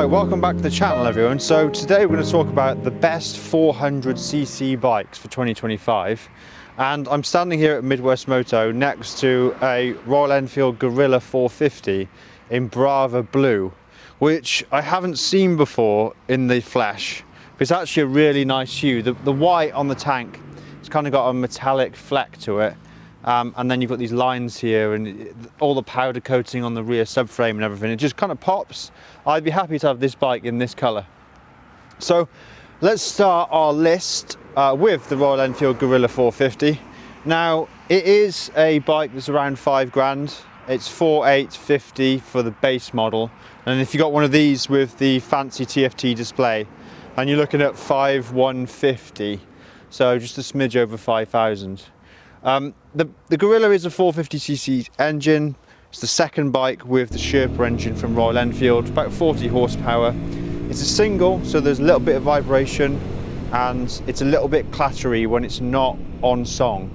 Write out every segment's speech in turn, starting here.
Right, welcome back to the channel everyone. So today we're going to talk about the best 400cc bikes for 2025, and I'm standing here at Midwest Moto next to a Royal Enfield Guerrilla 450 in Brava Blue, which I haven't seen before in the flesh. It's actually a really nice hue. The white on the tank, it's kind of got a metallic fleck to it. And then you've got these lines here and all the powder coating on the rear subframe and everything. It just kind of pops. I'd be happy to have this bike in this colour. So let's start our list with the Royal Enfield Guerrilla 450. Now it is a bike that's around 5 grand. It's 4,850 for the base model. And if you got one of these with the fancy TFT display, and you're looking at 5,150. So just a smidge over 5,000. The Guerrilla is a 450cc engine. It's the second bike with the Sherpa engine from Royal Enfield, about 40 horsepower. It's a single, so there's a little bit of vibration and it's a little bit clattery when it's not on song.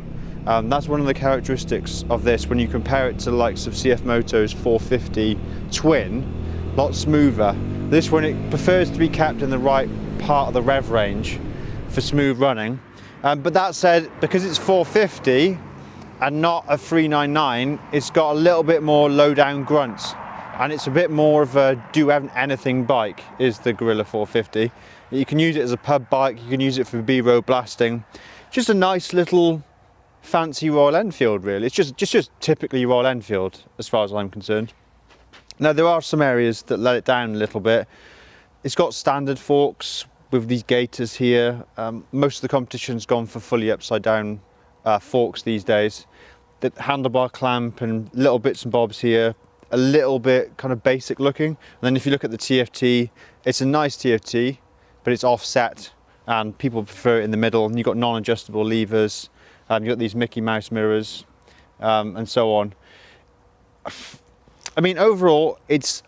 That's one of the characteristics of this when you compare it to the likes of CF Moto's 450 Twin, a lot smoother. This one, it prefers to be kept in the right part of the rev range for smooth running. But that said, because it's 450 and not a 399, it's got a little bit more low down grunts, and it's a bit more of a do anything bike is the Guerrilla 450. You can use it as a pub bike, you can use it for B-road blasting. Just a nice little fancy Royal Enfield really. It's just typically Royal Enfield as far as I'm concerned. Now there are some areas that let it down a little bit. It's got standard forks with these gaiters here. Most of the competition's gone for fully upside down forks these days. The handlebar clamp and little bits and bobs here, a little bit kind of basic looking. And then if you look at the TFT, it's a nice TFT, but it's offset and people prefer it in the middle. And you've got non-adjustable levers, you've got these Mickey Mouse mirrors, and so on. I mean, overall, it's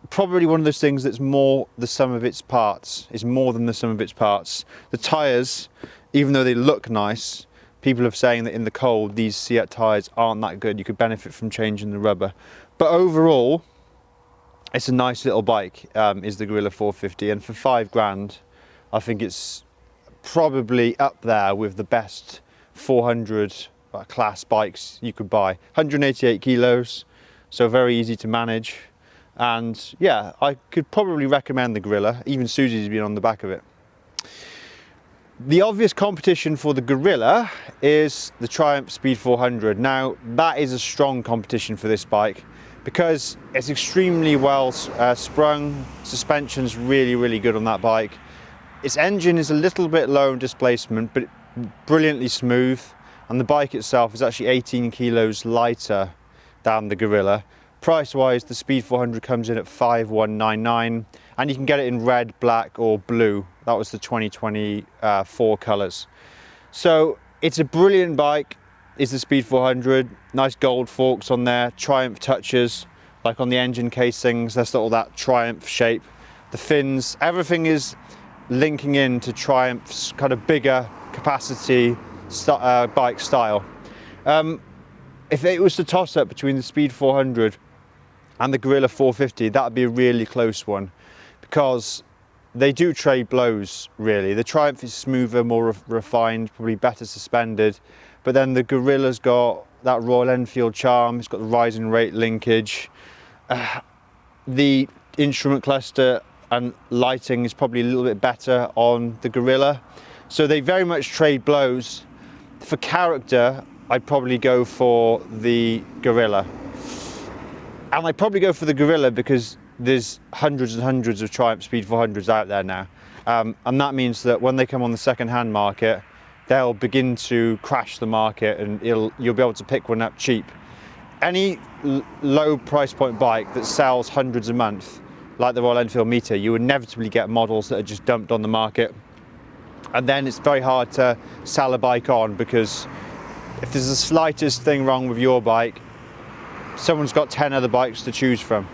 probably one of those things that's more the sum of its parts. It's more than the sum of its parts. The tyres, even though they look nice, people are saying that in the cold these Seat tyres aren't that good. You could benefit from changing the rubber. But overall, it's a nice little bike, is the Guerrilla 450, and for 5 grand, I think it's probably up there with the best 400 class bikes you could buy. 188 kilos, so very easy to manage. And yeah, I could probably recommend the Guerrilla. Even Susie's been on the back of it. The obvious competition for the Guerrilla is the Triumph Speed 400. Now that is a strong competition for this bike because it's extremely well sprung. Suspension's really good on that bike. Its engine is a little bit low in displacement, but brilliantly smooth. And the bike itself is actually 18 kilos lighter than the Guerrilla. Price wise, the Speed 400 comes in at 5,199, and you can get it in red, black or blue. That was the 2024 colours. So it's a brilliant bike, is the Speed 400. Nice gold forks on there, Triumph touches, like on the engine casings, there's all that Triumph shape. The fins, everything is linking in to Triumph's kind of bigger capacity bike style. If it was to toss up between the Speed 400 and the Guerrilla 450, that would be a really close one because they do trade blows really. The Triumph is smoother, more refined, probably better suspended, but then the Guerrilla's got that Royal Enfield charm, it's got the rising rate linkage. The instrument cluster and lighting is probably a little bit better on the Guerrilla. So they very much trade blows. For character, I'd probably go for the Guerrilla. And I'd probably go for the Guerrilla because there's hundreds and hundreds of Triumph Speed 400s out there now. And that means that when they come on the second-hand market, they'll begin to crash the market and you'll be able to pick one up cheap. Any low price point bike that sells hundreds a month, like the Royal Enfield Meter, you inevitably get models that are just dumped on the market. And then it's very hard to sell a bike on because if there's the slightest thing wrong with your bike, someone's got 10 other bikes to choose from.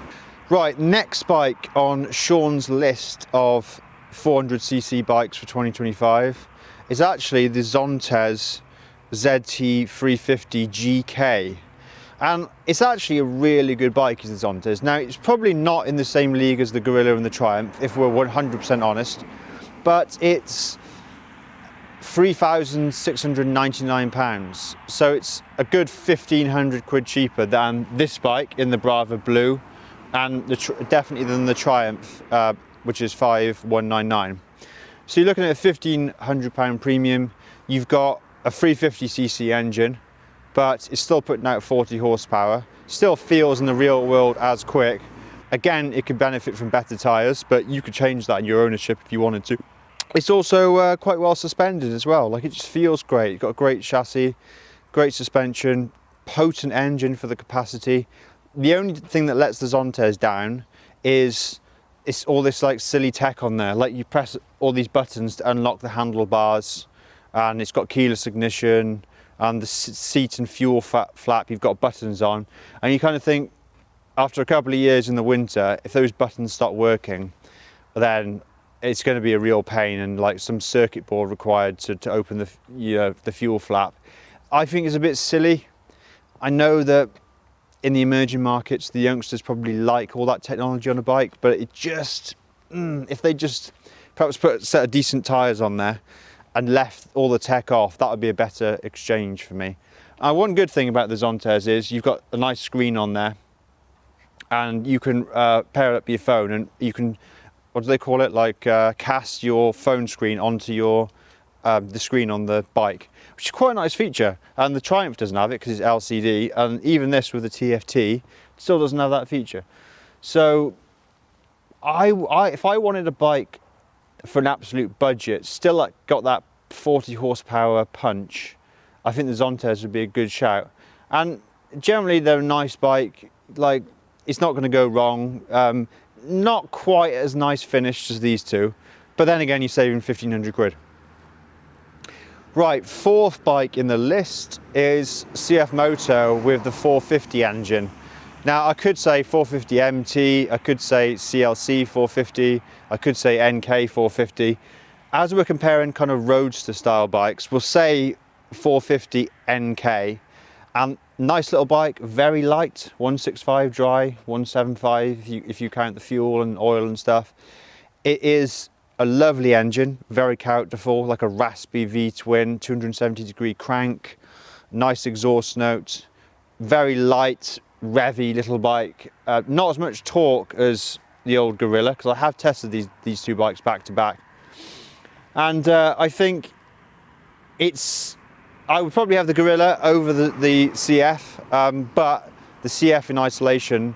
Right, next bike on Sean's list of 400cc bikes for 2025 is actually the Zontes ZT350 GK. And it's actually a really good bike, is the Zontes. Now, it's probably not in the same league as the Gorilla and the Triumph, if we're 100% honest, but it's £3,699. So it's a good 1,500 quid cheaper than this bike in the Brava Blue, and definitely than the Triumph, which is 5,199. So you're looking at a £1,500 premium. You've got a 350cc engine, but it's still putting out 40 horsepower. Still feels in the real world as quick. Again, it could benefit from better tyres, but you could change that in your ownership if you wanted to. It's also quite well suspended as well. Like, it just feels great. It's got a great chassis, great suspension, potent engine for the capacity. The only thing that lets the Zontes down is it's all this like silly tech on there. Like, you press all these buttons to unlock the handlebars, and it's got keyless ignition, and the seat and fuel flap, you've got buttons on, and you kind of think, after a couple of years in the winter, if those buttons start working, then it's going to be a real pain, and like some circuit board required to open the the fuel flap. I think it's a bit silly. I know that in the emerging markets, the youngsters probably like all that technology on a bike, but it just, if they just perhaps put a set of decent tyres on there and left all the tech off, that would be a better exchange for me. One good thing about the Zontes is you've got a nice screen on there, and you can pair it up with your phone, and you can, what do they call it, like cast your phone screen onto your the screen on the bike, which is quite a nice feature. And the Triumph doesn't have it because it's LCD, and even this with the TFT still doesn't have that feature. So if I wanted a bike for an absolute budget, still like got that 40 horsepower punch, I think the Zontes would be a good shout. And generally they're a nice bike, like it's not going to go wrong. Not quite as nice finished as these two, but then again, you're saving 1,500 quid. Right, fourth bike in the list is CF Moto with the 450 engine. Now, I could say 450 MT, I could say CLC 450, I could say NK 450. As we're comparing kind of roadster style bikes, we'll say 450 NK. And nice little bike, very light, 165 dry, 175 if you count the fuel and oil and stuff. It is a lovely engine, very characterful, like a raspy V-twin, 270-degree crank, nice exhaust note, very light, revvy little bike. Not as much torque as the old Gorilla, because I have tested these two bikes back to back. And I think I would probably have the Gorilla over the CF, but the CF in isolation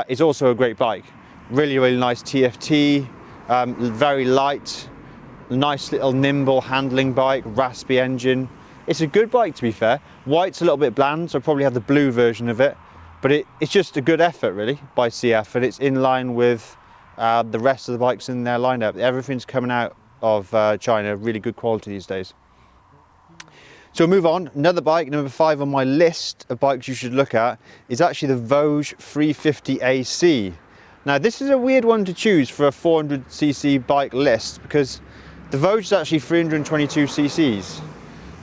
is also a great bike. Really, really nice TFT, very light, nice little nimble handling bike, raspy engine. It's a good bike, to be fair. White's a little bit bland, so I'll probably have the blue version of it, but it's just a good effort really by CF, and it's in line with the rest of the bikes in their lineup. Everything's coming out of China, really good quality these days. So we'll move on. Another bike, number 5 on my list of bikes you should look at, is actually the Vosges 350 AC. Now, this is a weird one to choose for a 400cc bike list, because the Vosges is actually 322 cc's,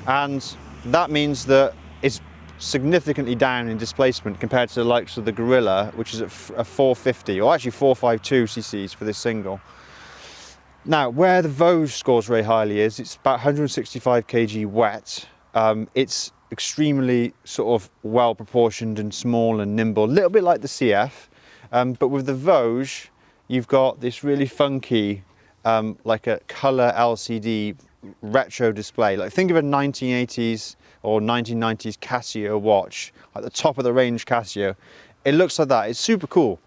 and that means that it's significantly down in displacement compared to the likes of the Gorilla, which is at a 450, or actually 452 cc's for this single. Now, where the Vosges scores very highly is it's about 165 kg wet. It's extremely sort of well proportioned and small and nimble, a little bit like the CF. But with the Vosges, you've got this really funky, like a colour LCD retro display. Like, think of a 1980s or 1990s Casio watch, like the top of the range Casio. It looks like that. It's super cool.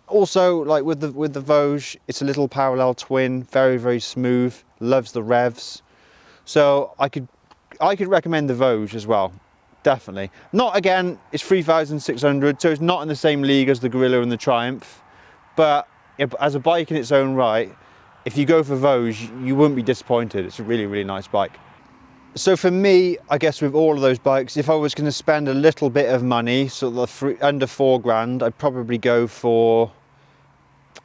Also, like with the Vosges, it's a little parallel twin, very, very smooth, loves the revs. So I could recommend the Vosges as well, definitely. Not, again, it's 3,600, so it's not in the same league as the Gorilla and the Triumph, but as a bike in its own right, if you go for Vosges, you wouldn't be disappointed. It's a really, really nice bike. So for me, I guess with all of those bikes, if I was going to spend a little bit of money, sort of under £4,000, I'd probably go for,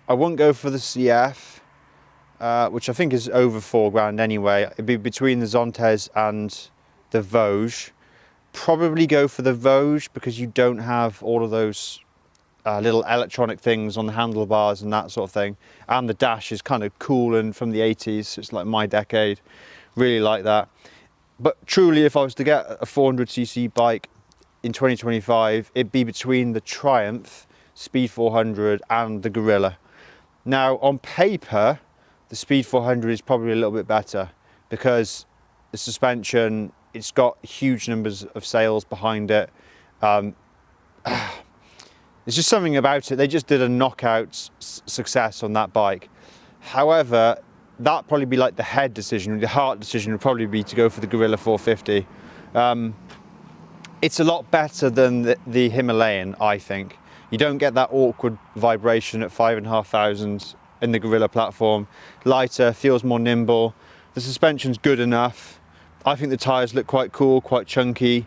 I wouldn't go for the CF, which I think is over £4,000 anyway. It'd be between the Zontes and the Vosges. probably go for the Vosges because you don't have all of those little electronic things on the handlebars and that sort of thing, and the dash is kind of cool and from the 80s. It's like my decade, really like that. But truly, if I was to get a 400cc bike in 2025, it'd be between the Triumph Speed 400 and the Gorilla. Now on paper, the Speed 400 is probably a little bit better because the suspension, it's got huge numbers of sales behind it. There's just something about it. They just did a knockout success on that bike. However, that'd probably be like the head decision. The heart decision would probably be to go for the Gorilla 450. It's a lot better than the Himalayan, I think. You don't get that awkward vibration at 5,500 in the Gorilla platform. Lighter, feels more nimble. The suspension's good enough. I think the tyres look quite cool, quite chunky.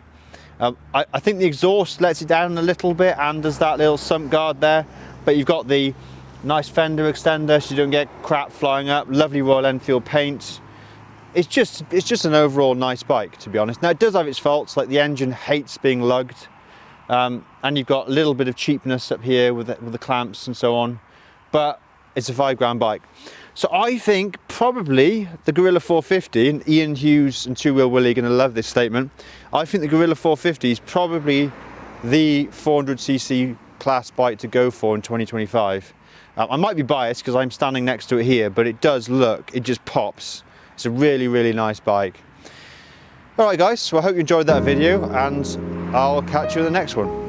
I think the exhaust lets it down a little bit, and there's that little sump guard there, but you've got the nice fender extender so you don't get crap flying up. Lovely Royal Enfield paint. It's just an overall nice bike, to be honest. Now it does have its faults, like the engine hates being lugged, and you've got a little bit of cheapness up here with the clamps and so on, but it's a £5 bike. So I think probably the Gorilla 450, and Ian Hughes and Two Wheel Willie are going to love this statement. I think the Gorilla 450 is probably the 400cc class bike to go for in 2025. I might be biased because I'm standing next to it here, but it does look, it just pops. It's a really, really nice bike. All right guys, so I hope you enjoyed that video, and I'll catch you in the next one.